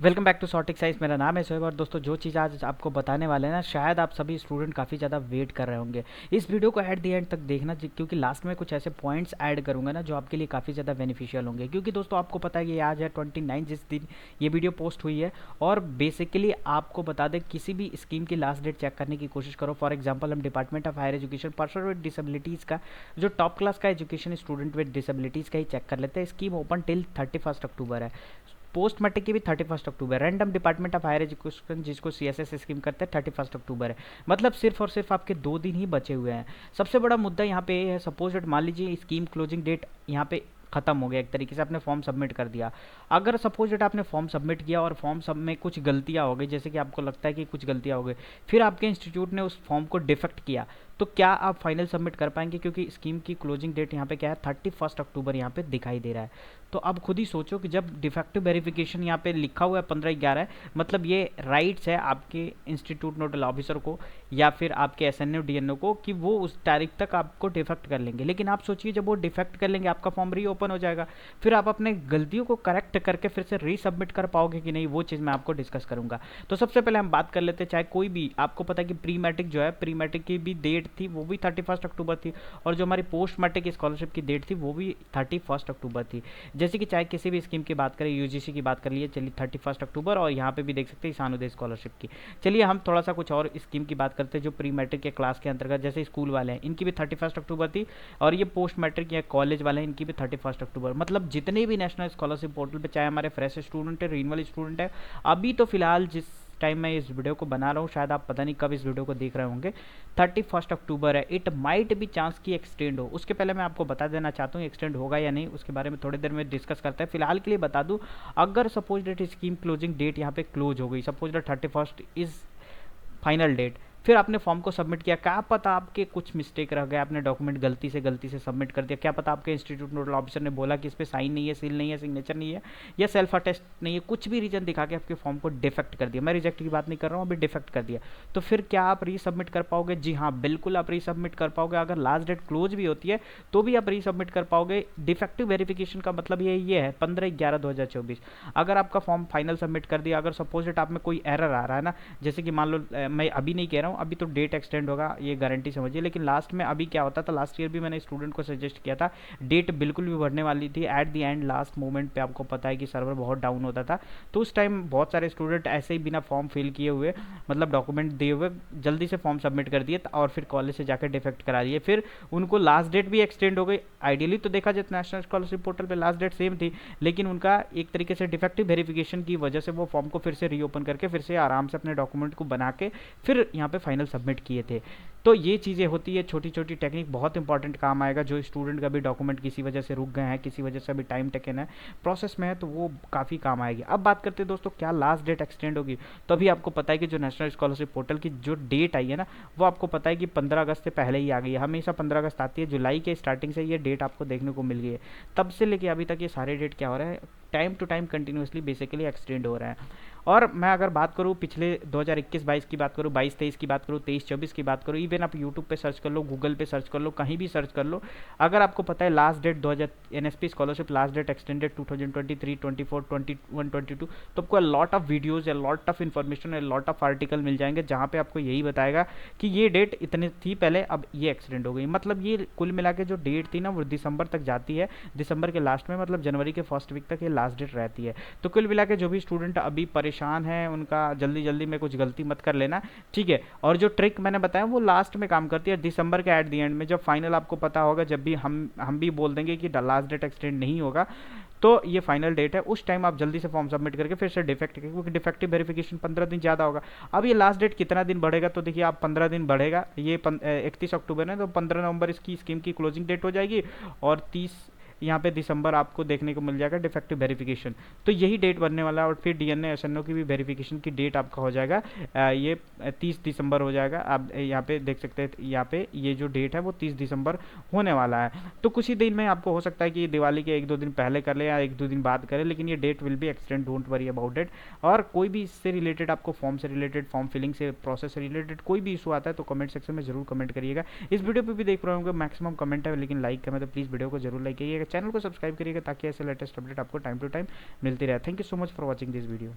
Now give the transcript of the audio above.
Welcome back to short exercise. मेरा नाम है शोएब और दोस्तों जो चीज़ आज आपको बताने वाले हैं ना, शायद आप सभी स्टूडेंट काफ़ी ज़्यादा वेट कर रहे होंगे। इस वीडियो को एट द एंड तक देखना क्योंकि लास्ट में कुछ ऐसे पॉइंट्स ऐड करूंगा ना जो आपके लिए काफ़ी ज़्यादा बेनिफिशियल होंगे। क्योंकि दोस्तों आपको पता है कि आज है 29 जिस दिन ये वीडियो पोस्ट हुई है। और बेसिकली आपको बता दें, किसी भी स्कीम की लास्ट डेट चेक करने की कोशिश करो। फॉर एग्जाम्पल हम department of higher education person with disabilities का जो टॉप क्लास का एजुकेशन स्टूडेंट विद डिसेबिलिटीज़ का ही चेक कर लेते हैं। स्कीम ओपन टिल 31 अक्टूबर है। पोस्ट मैट्रिक की भी 31 October. Random department of higher education जिसको CSS स्कीम करते हैं 31 अक्टूबर है। मतलब सिर्फ और सिर्फ आपके 2 दिन ही बचे हुए हैं। सबसे बड़ा मुद्दा यहाँ पे ये है, सपोज दैट मान लीजिए स्कीम क्लोजिंग डेट यहाँ पे खत्म हो गया, एक तरीके से आपने फॉर्म सबमिट कर दिया। अगर सपोज डेट आपने फॉर्म सबमिट किया और फॉर्म सब में कुछ गलतियां हो गई, जैसे कि आपको लगता है कि कुछ गलतियां हो गई, फिर आपके इंस्टीट्यूट ने उस फॉर्म को डिफेक्ट किया, तो क्या आप फाइनल सबमिट कर पाएंगे? क्योंकि स्कीम की क्लोजिंग डेट यहाँ पे क्या है, 31 अक्टूबर यहाँ पे दिखाई दे रहा है। तो अब खुद ही सोचो कि जब डिफेक्टिव वेरिफिकेशन यहाँ पे लिखा हुआ है 15/11, मतलब ये राइट्स है आपके इंस्टीट्यूट नोडल ऑफिसर को या फिर आपके SNO DNO को कि वो उस तारीख तक आपको डिफेक्ट कर लेंगे। लेकिन आप सोचिए, जब वो डिफेक्ट कर लेंगे आपका फॉर्म रीओपन हो जाएगा, फिर आप अपने गलतियों को करेक्ट करके फिर से रीसबमिट कर पाओगे कि नहीं, वो चीज़ मैं आपको डिस्कस करूंगा। तो सबसे पहले हम बात कर लेते हैं, चाहे कोई भी, आपको पता है कि प्री मैट्रिक जो है, प्री मैट्रिक की भी डेट थी वो भी 31 अक्टूबर थी, और जो हमारी पोस्ट मैट्रिक स्कॉलरशिप की डेट थी वो भी 31 अक्टूबर थी। जैसे कि चाहे किसी भी स्कीम की बात करें, UGC की बात कर लिए, चलिए 31 अक्टूबर, और यहाँ पे भी देख सकते हैं ईशानोदय स्कॉलरशिप की। चलिए हम थोड़ा सा कुछ और स्कीम की बात करते हैं जो प्री मैट्रिक के क्लास के अंतर्गत, जैसे स्कूल वाले हैं, इनकी भी 31 अक्टूबर थी, और ये पोस्ट मैट्रिक या कॉलेज वाले हैं, इनकी भी 31 अक्टूबर। मतलब जितने भी नेशनल स्कॉलरशिप पोर्टल पे, चाहे हमारे फ्रेश स्टूडेंट है, रिन्यूअल स्टूडेंट है, अभी तो फिलहाल जिस टाइम मैं इस वीडियो को बना रहा हूँ, शायद आप पता नहीं कब इस वीडियो को देख रहे होंगे, 31 अक्टूबर है। इट माइट भी चांस की एक्सटेंड हो। उसके पहले मैं आपको बता देना चाहता हूँ एक्सटेंड होगा या नहीं, उसके बारे में थोड़ी देर में डिस्कस करते हैं। फिलहाल के लिए बता दूं, अगर suppose date scheme closing date यहाँ पे क्लोज हो गई, suppose date 31 is final date, फिर आपने फॉर्म को सबमिट किया, क्या पता आपके कुछ मिस्टेक रह गए, आपने डॉक्यूमेंट गलती से सबमिट कर दिया, क्या पता आपके इंस्टीट्यूट नोडल ऑफिसर ने बोला कि इस पर साइन नहीं है, सील नहीं है, सिग्नेचर नहीं है, या सेल्फ अटेस्ट नहीं है, कुछ भी रीजन दिखा के आपके फॉर्म को डिफेक्ट कर दिया। मैं रिजेक्ट की बात नहीं कर रहा हूँ, अभी डिफेक्ट कर दिया, तो फिर क्या आप रीसबमिट कर पाओगे? जी हाँ, बिल्कुल आप रीसबमिट कर पाओगे। अगर लास्ट डेट क्लोज भी होती है तो भी आप रीसबमिट कर पाओगे। डिफेक्टिव वेरिफिकेशन का मतलब ये है 15/11/2024। अगर आपका फॉर्म फाइनल सबमिट कर दिया, अगर सपोज डेट आप में कोई एरर आ रहा है ना, जैसे कि मान लो, मैं अभी नहीं कह रहा हूँ, अभी तो डेट एक्सटेंड होगा, ये गारंटी समझिए, लेकिन लास्ट में अभी क्या होता था, लास्ट ईयर भी मैंने स्टूडेंट को सजेस्ट किया था, डेट बिल्कुल भी बढ़ने वाली थी, at the end last moment पे आपको पता है कि सर्वर बहुत डाउन होता था, तो उस टाइम बहुत सारे स्टूडेंट ऐसे ही बिना फॉर्म फिल किए हुए, मतलब डॉक्यूमेंट दिए हुए, जल्दी से फॉर्म सबमिट कर दिए और फिर कॉलेज से जाकर डिफेक्ट करा दिए, फिर उनको लास्ट डेट भी एक्सटेंड हो गई। आइडियली तो देखा जाए नेशनल स्कॉलरशिप पोर्टल पे लास्ट डेट सेम थी, लेकिन उनका एक तरीके से डिफेक्टिव वेरिफिकेशन की वजह से वो फॉर्म को फिर से रीओपन करके फिर से आराम से अपने डॉक्यूमेंट को बना के फिर यहाँ पे फाइनल सबमिट किए थे। तो ये चीज़ें होती है, छोटी छोटी टेक्निक बहुत इंपॉर्टेंट काम आएगा। जो स्टूडेंट का भी डॉक्यूमेंट किसी वजह से रुक गए हैं, किसी वजह से अभी टाइम टेकन है, प्रोसेस में है, तो वो काफ़ी काम आएगी। अब बात करते हैं दोस्तों, क्या लास्ट डेट एक्सटेंड होगी? तो अभी आपको पता है कि जो नेशनल स्कॉलरशिप पोर्टल की जो डेट आई है ना, वो आपको पता है कि 15 अगस्त से पहले ही आ गई है। हमेशा 15 अगस्त आती है, जुलाई के स्टार्टिंग से ये डेट आपको देखने को मिल गई है। तब से लेके अभी तक ये सारे डेट क्या हो रहा है, time to time continuously basically extend हो रहा है। और मैं अगर बात करूँ पिछले 2021-22 की बात करूँ, 22-23 की बात करूँ, 23-24 की बात करूँ, इवन आप यूट्यूब पे सर्च कर लो, गूगल पे सर्च कर लो, कहीं भी सर्च कर लो, अगर आपको पता है last date 2000 NSP scholarship last date extended 2023, 24, 21, 22, तो आपको लॉट ऑफ वीडियोज़ या लॉट ऑफ इन्फॉर्मेशन या लॉट ऑफ आर्टिकल मिल जाएंगे जहाँ पे आपको यही बताएगा कि ये डेट इतनी थी पहले, अब ये एक्सटेंड हो गई। मतलब ये कुल मिला के जो डेट थी ना, वो दिसंबर तक जाती है, दिसंबर के लास्ट में, मतलब जनवरी के फर्स्ट वीक तक ये लास्ट डेट रहती है। तो कुल मिला के जो भी स्टूडेंट अभी परेशान है, उनका जल्दी जल्दी में कुछ गलती मत कर लेना, ठीक है। और जो ट्रिक मैंने बताया वो लास्ट में काम करती है, दिसंबर के एट द एंड में, जब फाइनल आपको पता होगा, जब भी हम भी बोल देंगे कि लास्ट डेट एक्सटेंड नहीं होगा, तो ये फाइनल डेट है, उस टाइम आप जल्दी से फॉर्म सबमिट करके फिर से डिफेक्ट, क्योंकि डिफेक्टिव वेरिफिकेशन 15 दिन ज़्यादा होगा। अब ये लास्ट डेट कितना दिन बढ़ेगा, तो देखिए आप 15 दिन बढ़ेगा, ये 31 अक्टूबर है, तो 15 नवंबर इसकी स्कीम की क्लोजिंग डेट हो जाएगी, और 30 यहाँ पे दिसंबर आपको देखने को मिल जाएगा डिफेक्टिव वेरिफिकेशन। तो यही डेट बनने वाला है, और फिर DNA SNO की भी वेरिफिकेशन की डेट आपका हो जाएगा, ये 30 दिसंबर हो जाएगा। आप यहाँ पे देख सकते हैं, यहाँ पे ये जो डेट है वो 30 दिसंबर होने वाला है। तो कुछ ही दिन में आपको हो सकता है कि दिवाली के 1-2 दिन पहले कर ले या 1-2 दिन बाद करें, लेकिन ये date will be extend, don't worry about it. और कोई भी इससे रिलेटेड, आपको फॉर्म से रिलेटेड, फॉर्म फिलिंग से, प्रोसेस से रिलेटेड कोई भी इशू आता है तो कमेंट सेक्शन में जरूर कमेंट करिएगा। इस वीडियो पर भी देख रहे होंगे मैक्सिमम कमेंट है, लेकिन लाइक करें तो प्लीज़ वीडियो को जरूर लाइक करिएगा, चैनल को सब्सक्राइब करिएगा, ताकि ऐसे लेटेस्ट अपडेट आपको टाइम टू टाइम मिलती रहे। Thank you so much for watching this video.